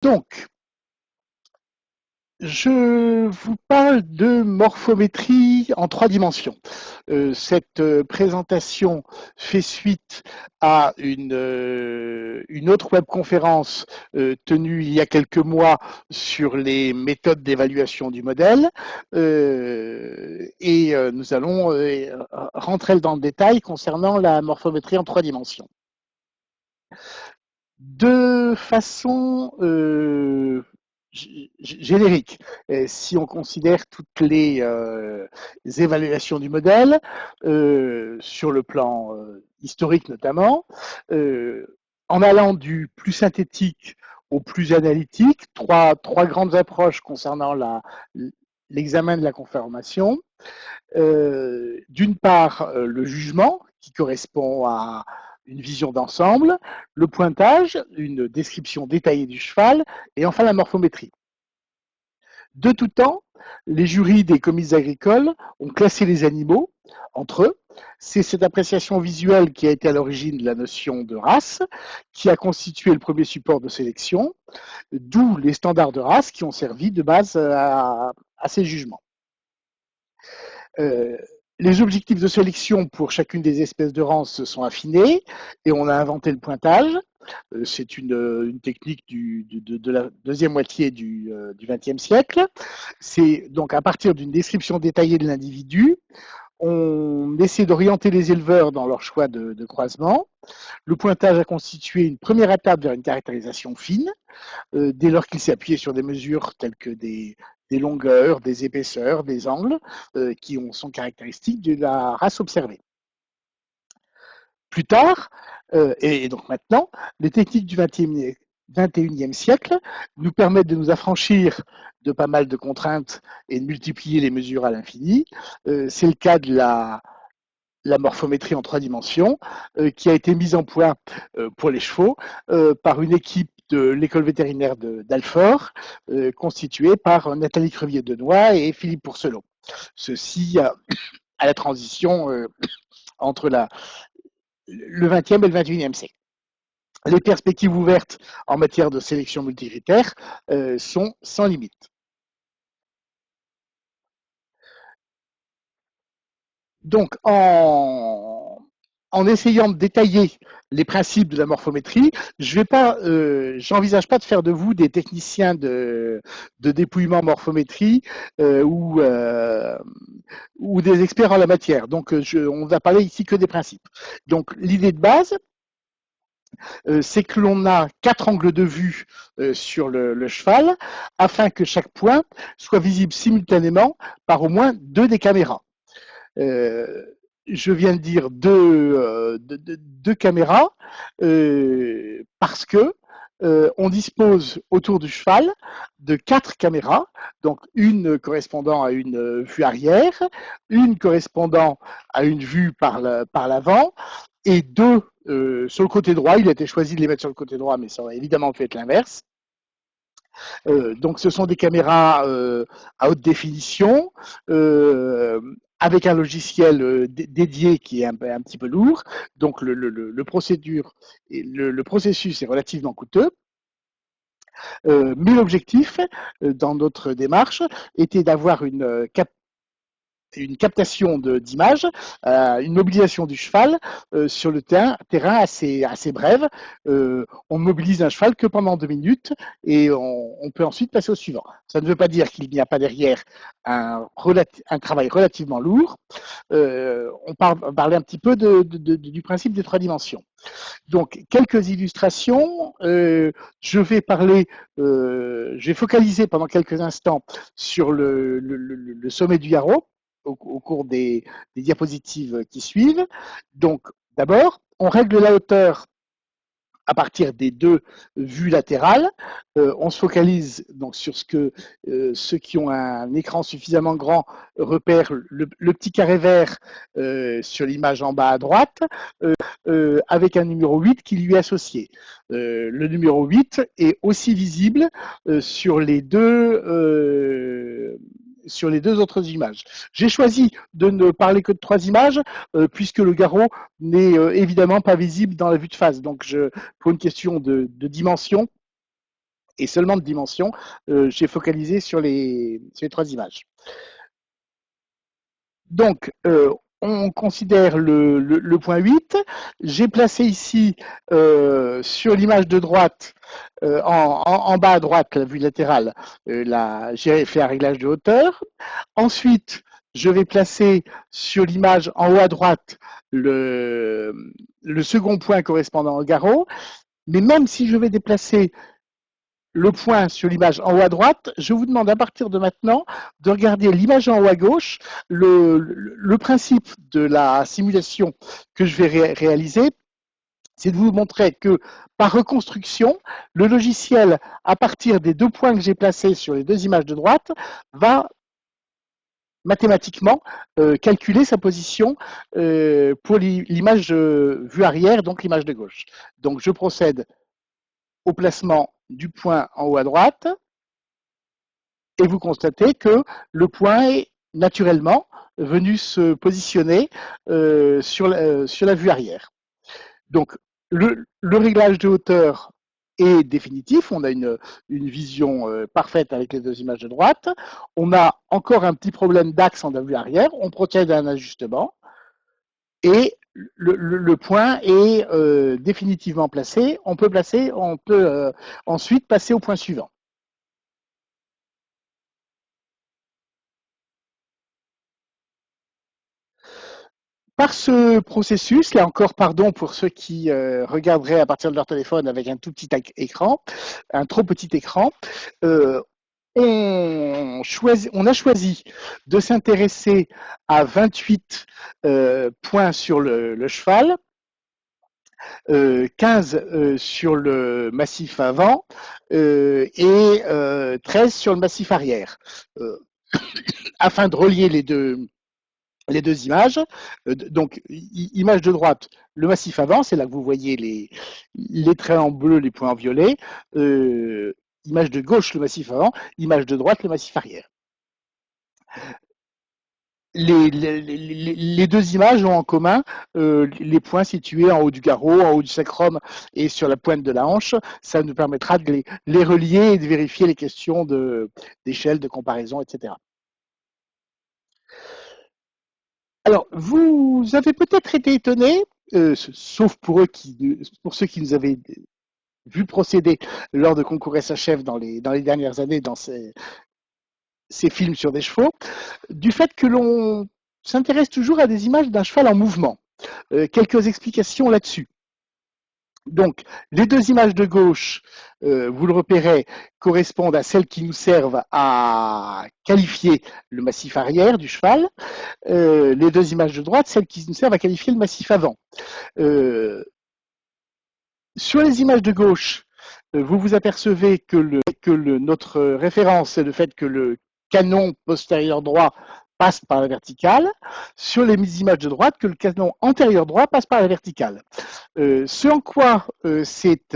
Donc, je vous parle de morphométrie en 3 dimensions. Cette présentation fait suite à une autre webconférence tenue il y a quelques mois sur les méthodes d'évaluation du modèle. Nous allons rentrer dans le détail concernant la morphométrie en 3 dimensions. De façon générique, si on considère toutes les évaluations du modèle, sur le plan historique notamment, en allant du plus synthétique au plus analytique, trois grandes approches concernant l'examen de la conformation. D'une part, le jugement, qui correspond à une vision d'ensemble, le pointage, une description détaillée du cheval, et enfin la morphométrie. De tout temps, les jurys des comices agricoles ont classé les animaux entre eux. C'est cette appréciation visuelle qui a été à l'origine de la notion de race, qui a constitué le premier support de sélection, d'où les standards de race qui ont servi de base à ces jugements. Les objectifs de sélection pour chacune des espèces de race sont affinés et on a inventé le pointage. C'est une technique de la deuxième moitié du XXe siècle. C'est donc à partir d'une description détaillée de l'individu, on essaie d'orienter les éleveurs dans leur choix de croisement. Le pointage a constitué une première étape vers une caractérisation fine, dès lors qu'il s'est appuyé sur des mesures telles que des longueurs, des épaisseurs, des angles, qui sont caractéristiques de la race observée. Plus tard, et donc maintenant, les techniques du XXIe siècle nous permettent de nous affranchir de pas mal de contraintes et de multiplier les mesures à l'infini. C'est le cas de la morphométrie en 3 dimensions, qui a été mise en point pour les chevaux par une équipe de l'école vétérinaire d'Alfort, constituée par Nathalie Crevier-Denoy et Philippe Pourcelot. Ceci à la transition entre le XXe et le XXIe siècle. Les perspectives ouvertes en matière de sélection multicritère sont sans limite. Donc, en essayant de détailler les principes de la morphométrie, j'envisage pas de faire de vous des techniciens de dépouillement morphométrie ou des experts en la matière. Donc, on va parler ici que des principes. Donc, l'idée de base, c'est que l'on a 4 angles de vue sur le cheval, afin que chaque point soit visible simultanément par au moins 2 des caméras. Je viens de dire deux caméras parce que on dispose autour du cheval de 4 caméras, donc une correspondant à une vue arrière, une correspondant à une vue par l'avant, et 2 sur le côté droit. Il a été choisi de les mettre sur le côté droit, mais ça aurait évidemment pu être l'inverse. Donc ce sont des caméras à haute définition, avec un logiciel dédié qui est un petit peu lourd. Donc le processus est relativement coûteux. Mais l'objectif dans notre démarche était d'avoir une captation d'images, une mobilisation du cheval sur le terrain assez brève. On mobilise un cheval que pendant 2 minutes et on peut ensuite passer au suivant. Ça ne veut pas dire qu'il n'y a pas derrière un travail relativement lourd. On parlait un petit peu du principe des 3 dimensions. Donc, quelques illustrations. Je vais focaliser pendant quelques instants sur le sommet du Yarrow au cours des diapositives qui suivent. Donc, d'abord, on règle la hauteur à partir des 2 vues latérales. On se focalise donc sur ce que ceux qui ont un écran suffisamment grand repèrent le petit carré vert sur l'image en bas à droite, avec un numéro 8 qui lui est associé. Le numéro 8 est aussi visible sur les deux autres images. J'ai choisi de ne parler que de 3 images, puisque le garrot n'est évidemment pas visible dans la vue de face. Donc, pour une question de dimension, et seulement de dimension. J'ai focalisé sur les 3 images. Donc, on considère le point 8. J'ai placé ici sur l'image de droite, en bas à droite, la vue latérale, j'ai fait un réglage de hauteur. Ensuite, je vais placer sur l'image en haut à droite le second point correspondant au garrot. Mais même si je vais déplacer le point sur l'image en haut à droite, je vous demande à partir de maintenant de regarder l'image en haut à gauche. Le principe de la simulation que je vais réaliser, c'est de vous montrer que par reconstruction, le logiciel, à partir des 2 points que j'ai placés sur les 2 images de droite, va mathématiquement calculer sa position pour l'image vue arrière, donc l'image de gauche. Donc je procède au placement du point en haut à droite, et vous constatez que le point est naturellement venu se positionner sur la vue arrière. Donc, le réglage de hauteur est définitif. On a une vision parfaite avec les 2 images de droite. On a encore un petit problème d'axe en vue arrière. On procède à un ajustement et le point est définitivement placé. On peut ensuite passer au point suivant. Par ce processus, là encore, pardon pour ceux qui regarderaient à partir de leur téléphone avec un tout petit écran, un trop petit écran, on a choisi de s'intéresser à 28 points sur le cheval, 15 sur le massif avant et 13 sur le massif arrière, afin de relier les deux images. Donc, image de droite, le massif avant, c'est là que vous voyez les traits en bleu, les points en violet. Image de gauche, le massif avant. Image de droite, le massif arrière. Les 2 images ont en commun les points situés en haut du garrot, en haut du sacrum et sur la pointe de la hanche. Ça nous permettra de les relier et de vérifier les questions d'échelle, de comparaison, etc. Alors, vous avez peut-être été étonné, sauf pour ceux qui nous avaient vu procéder lors de concours SHF dans les dernières années dans ces films sur des chevaux, du fait que l'on s'intéresse toujours à des images d'un cheval en mouvement. Quelques explications là-dessus. Donc, les 2 images de gauche, vous le repérez, correspondent à celles qui nous servent à qualifier le massif arrière du cheval. Les 2 images de droite, celles qui nous servent à qualifier le massif avant. Sur les images de gauche, vous vous apercevez que notre référence, c'est le fait que le canon postérieur droit passe par la verticale. Sur les images de droite, que le canon antérieur droit passe par la verticale. Ce en quoi c'est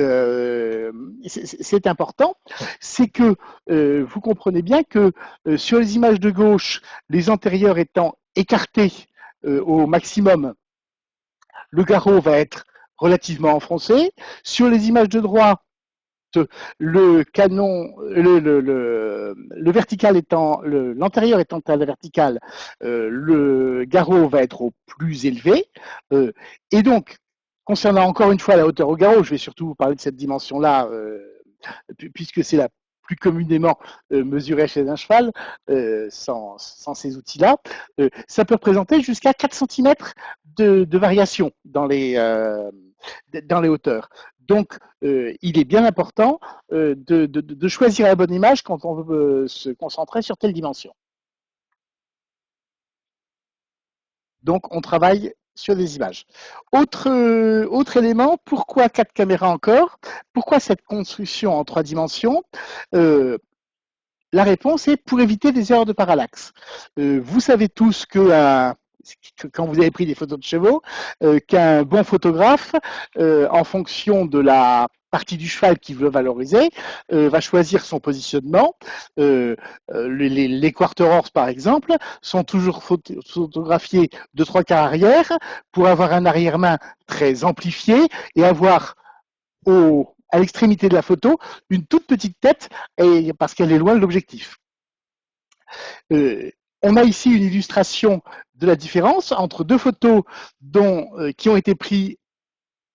important, c'est que vous comprenez bien que sur les images de gauche, les antérieurs étant écartés au maximum, le garrot va être relativement enfoncé. Sur les images de droite, le canon, le vertical étant, l'antérieur étant à la verticale, le garrot va être au plus élevé. Et donc, concernant encore une fois la hauteur au garrot, je vais surtout vous parler de cette dimension-là, puisque c'est la plus communément mesurée chez un cheval, sans ces outils-là. Ça peut représenter jusqu'à 4 cm de variation dans les hauteurs. Donc, il est bien important de choisir la bonne image quand on veut se concentrer sur telle dimension. Donc, on travaille sur des images. Autre élément, pourquoi 4 caméras encore? Pourquoi cette construction en 3 dimensions? La réponse est pour éviter des erreurs de parallaxe. Vous savez tous que quand vous avez pris des photos de chevaux, qu'un bon photographe, en fonction de la partie du cheval qu'il veut valoriser, va choisir son positionnement. Les quarter horse, par exemple, sont toujours photographiés de 3/4 arrière pour avoir un arrière-main très amplifié et avoir au à l'extrémité de la photo, une toute petite tête parce qu'elle est loin de l'objectif. On a ici une illustration de la différence entre deux photos qui ont été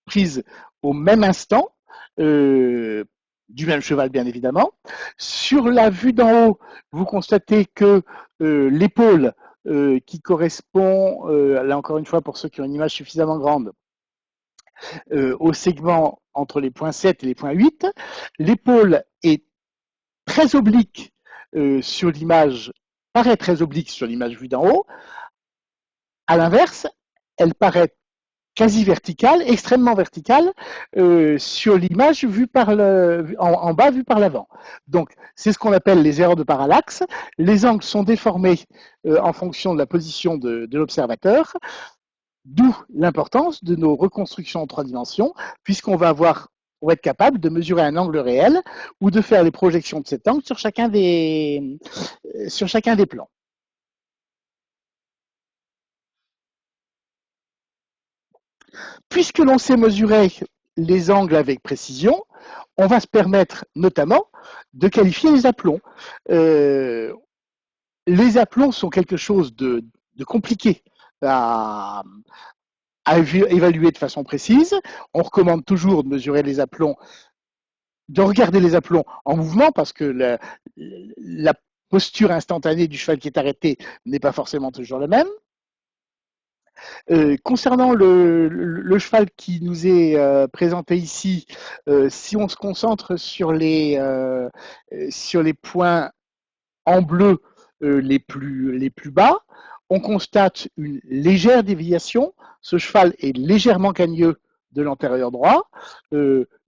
prises au même instant, du même cheval bien évidemment. Sur la vue d'en haut, vous constatez que l'épaule qui correspond, là encore une fois pour ceux qui ont une image suffisamment grande, au segment entre les points 7 et les points 8, l'épaule est très oblique sur l'image, paraît très oblique sur l'image vue d'en haut. À l'inverse, elle paraît quasi verticale, extrêmement verticale, sur l'image vue en bas vue par l'avant. Donc, c'est ce qu'on appelle les erreurs de parallaxe. Les angles sont déformés en fonction de la position de l'observateur, d'où l'importance de nos reconstructions en 3 dimensions, puisqu'on va être capable de mesurer un angle réel ou de faire les projections de cet angle sur chacun des plans. Puisque l'on sait mesurer les angles avec précision, on va se permettre notamment de qualifier les aplombs. Les aplombs sont quelque chose de compliqué à évaluer de façon précise. On recommande toujours de mesurer les aplombs, de regarder les aplombs en mouvement parce que la posture instantanée du cheval qui est arrêté n'est pas forcément toujours la même. Concernant le cheval qui nous est présenté ici, si on se concentre sur les points en bleu les plus bas, on constate une légère déviation. Ce cheval est légèrement cagneux de l'antérieur droit.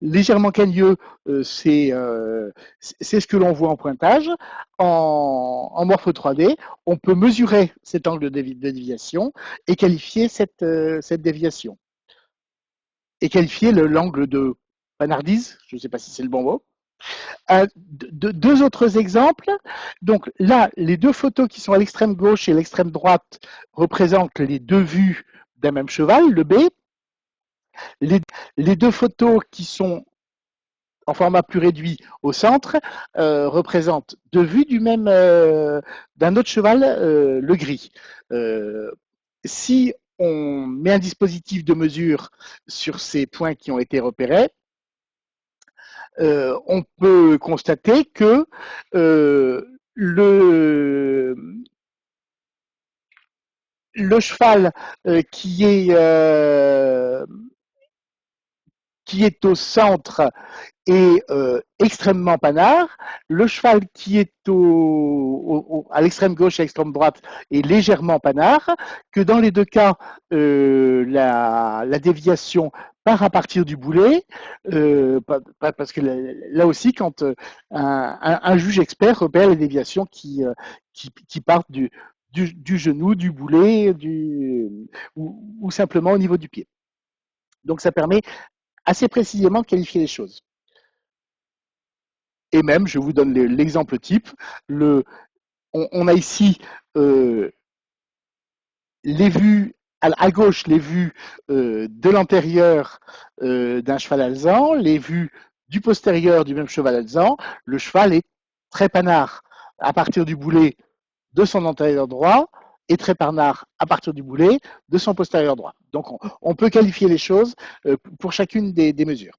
Légèrement cagneux, c'est ce que l'on voit en pointage. En morpho 3D, on peut mesurer cet angle de déviation et qualifier cette déviation. Et qualifier l'angle de panardise, je ne sais pas si c'est le bon mot. Deux autres exemples. Donc là, les deux photos qui sont à l'extrême gauche et à l'extrême droite représentent les deux vues d'un même cheval, le B. Les deux photos qui sont en format plus réduit au centre représentent deux vues d'un autre cheval, le gris. Si on met un dispositif de mesure sur ces points qui ont été repérés, on peut constater que le cheval qui est au centre est extrêmement panard. Le cheval qui est à l'extrême gauche et à l'extrême droite est légèrement panard, que dans les deux cas, la déviation part à partir du boulet, parce que là aussi, quand un juge expert repère les déviations qui partent du genou, du boulet, ou simplement au niveau du pied. Donc ça permet assez précisément de qualifier les choses. Et même, je vous donne l'exemple type, on a ici les vues, à gauche, les vues de l'antérieur d'un cheval alezan, les vues du postérieur du même cheval alezan. Le cheval est très panard à partir du boulet de son antérieur droit et très panard à partir du boulet de son postérieur droit. Donc on peut qualifier les choses pour chacune des mesures.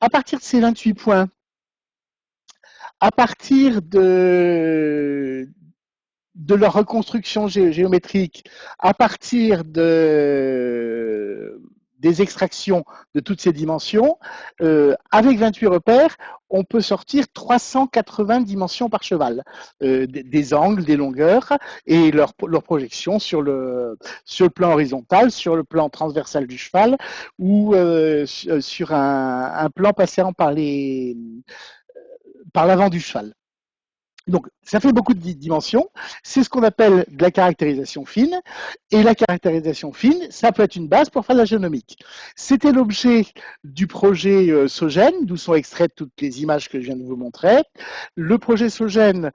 À partir de ces 28 points, à partir de leur reconstruction géométrique, à partir des extractions de toutes ces dimensions, avec 28 repères, on peut sortir 380 dimensions par cheval, des angles, des longueurs et leur projection sur le plan horizontal, sur le plan transversal du cheval ou sur un plan passant par l'avant du cheval. Donc, ça fait beaucoup de dimensions. C'est ce qu'on appelle de la caractérisation fine. Et la caractérisation fine, ça peut être une base pour faire de la génomique. C'était l'objet du projet SOGEN, d'où sont extraites toutes les images que je viens de vous montrer. Le projet SOGEN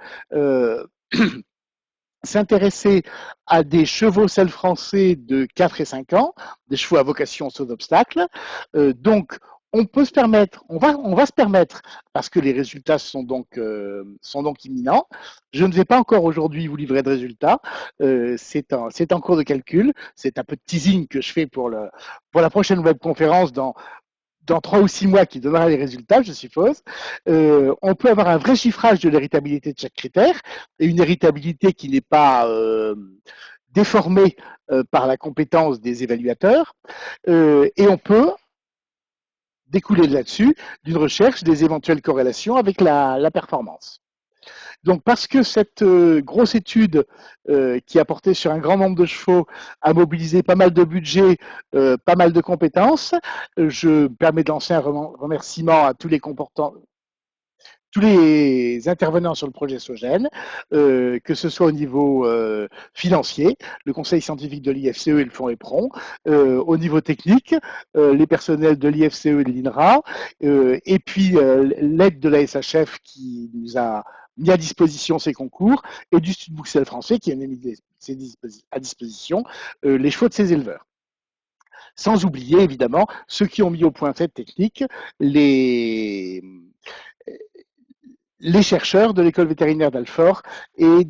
s'intéresser à des chevaux selles français de 4 et 5 ans, des chevaux à vocation saut d'obstacle. Donc, on peut se permettre, on va se permettre, parce que les résultats sont donc imminents. Je ne vais pas encore aujourd'hui vous livrer de résultats. C'est en cours de calcul. C'est un peu de teasing que je fais pour la prochaine webconférence dans 3 ou 6 mois qui donnera les résultats, je suppose. On peut avoir un vrai chiffrage de l'héritabilité de chaque critère et une héritabilité qui n'est pas déformée par la compétence des évaluateurs. Et on peut découler là-dessus d'une recherche des éventuelles corrélations avec la performance. Donc, parce que cette grosse étude qui a porté sur un grand nombre de chevaux a mobilisé pas mal de budget, pas mal de compétences, je me permets de lancer un remerciement à tous les intervenants sur le projet SOGEN, que ce soit au niveau financier, le conseil scientifique de l'IFCE et le fonds EPRON, au niveau technique, les personnels de l'IFCE et de l'INRA, et puis l'aide de la SHF qui nous a mis à disposition ces concours, et du Sud Bruxelles français qui a mis à disposition les chevaux de ses éleveurs. Sans oublier évidemment ceux qui ont mis au point cette technique, les chercheurs de l'école vétérinaire d'Alfort et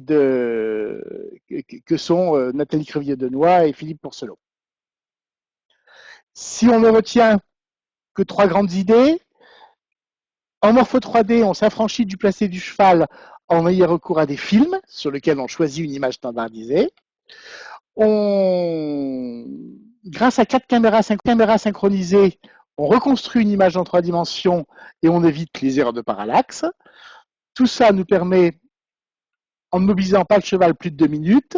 que sont Nathalie Crevier-Denoy et Philippe Pourcelot. Si on ne retient que 3 grandes idées, en morpho 3D, on s'affranchit du placé du cheval en ayant recours à des films sur lesquels on choisit une image standardisée. Grâce à 4 caméras synchronisées, on reconstruit une image en 3 dimensions et on évite les erreurs de parallaxe. Tout ça nous permet, en ne mobilisant pas le cheval plus de 2 minutes,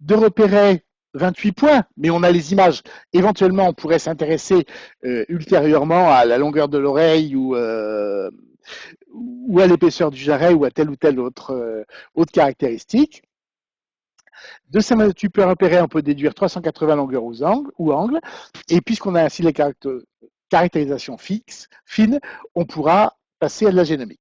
de repérer 28 points, mais on a les images. Éventuellement, on pourrait s'intéresser ultérieurement à la longueur de l'oreille ou à l'épaisseur du jarret ou à telle ou telle autre caractéristique. De ces 28 points repérés, on peut déduire 380 longueurs ou angles. Et puisqu'on a ainsi les caractérisations fines, on pourra passer à de la génomique.